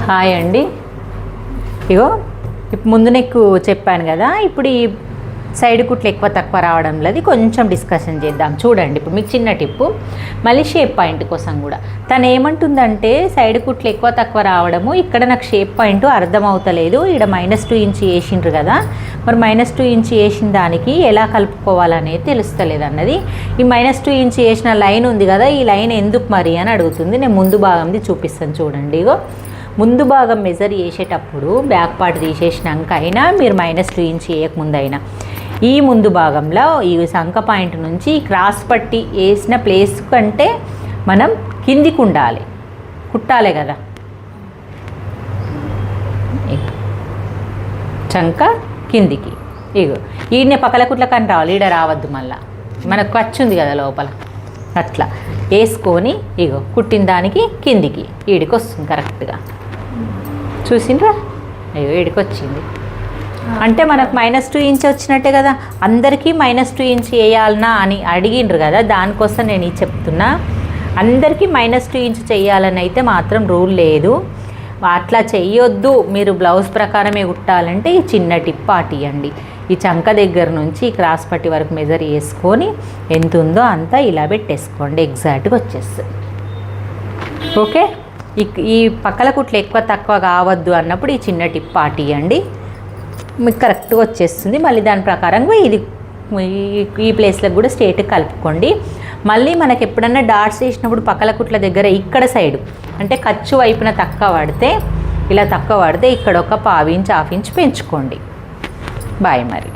Hi అండి. ఇగో ముందు neck చెప్పాను కదా, ఇప్పుడు ఈ సైడ్ కుట్లు ఎక్కువ తక్కువ రావడంలో అది కొంచెం డిస్కషన్ చేద్దాం. చూడండి, ఇప్పుడు మీకు చిన్న టిప్పు, మళ్ళీ షేప్ పాయింట్ కోసం కూడా. తను ఏమంటుందంటే సైడ్ కుట్లు ఎక్కువ తక్కువ రావడము, ఇక్కడ నాకు షేప్ పాయింట్ అర్థమవుతలేదు, ఇక్కడ -2 ఇంచ్ వేసిండ్రు కదా, మరి -2 ఇంచ్ వేసిన దానికి ఎలా కలుపుకోవాలనేది తెలుస్తలేదు అన్నది. ఈ -2 ఇంచ్ వేసిన లైన్ ఉంది కదా, ఈ లైన్ ఎందుకు మరి అని అడుగుతుంది. నేను ముందు భాగంది చూపిస్తాను చూడండి. ఇగో ముందు భాగం మెజర్ చేసేటప్పుడు బ్యాక్ పార్ట్ తీసేసినాక అయినా మీరు -2 ఇంచ్ వేయకముందైనా ఈ ముందు భాగంలో ఈ సంక పాయింట్ నుంచి క్రాస్ పట్టి వేసిన ప్లేస్ కంటే మనం కిందికి ఉండాలి, కుట్టాలి కదా. చంక కిందికి ఇగో ఈడనే పక్కల కుట్ల కానీ రావాలి, ఈడ రావద్దు. మళ్ళీ మనకు ఖర్చు ఉంది కదా లోపల, అట్లా వేసుకొని ఇగో కుట్టిన దానికి కిందికి ఈడికి వస్తుంది కరెక్ట్గా. చూసిండ్రా, అయ్యో ఈడికి వచ్చింది. అంటే మనకు -2 ఇంచ్ వచ్చినట్టే కదా. అందరికీ -2 ఇంచ్ వేయాలనా అని అడిగిండ్రు కదా, దానికోసం నేను ఇది చెప్తున్నా. అందరికీ -2 ఇంచ్ చేయాలని అయితే మాత్రం రూల్ లేదు, అట్లా చెయ్యొద్దు. మీరు బ్లౌజ్ ప్రకారమే కుట్టాలంటే ఈ చిన్న టిప్ పాటియండి. ఈ చంక దగ్గర నుంచి క్రాస్ పట్టి వరకు మెజర్ చేసుకొని ఎంత ఉందో అంతా ఇలా పెట్టేసుకోండి, ఎగ్జాక్ట్గా వచ్చేస్తుంది. ఓకే, ఈ పక్కల కుట్లు ఎక్కువ తక్కువ కావద్దు అన్నప్పుడు ఈ చిన్న టిప్ పాటియండి, మీకు కరెక్ట్గా వచ్చేస్తుంది. మళ్ళీ దాని ప్రకారంగా ఇది ఈ ప్లేస్లకు కూడా స్ట్రేట్గా కలుపుకోండి. మళ్ళీ మనకు ఎప్పుడన్నా డాట్స్ వేసినప్పుడు పక్కల కుట్ల దగ్గర ఇక్కడ సైడు అంటే ఖర్చు వైపున తక్కువ పడితే, ఇలా తక్కువ పడితే ఇక్కడ ఒక 1/2 ఇంచ్ 1/2 ఇంచ్ పెంచుకోండి. బాయ్ మరి.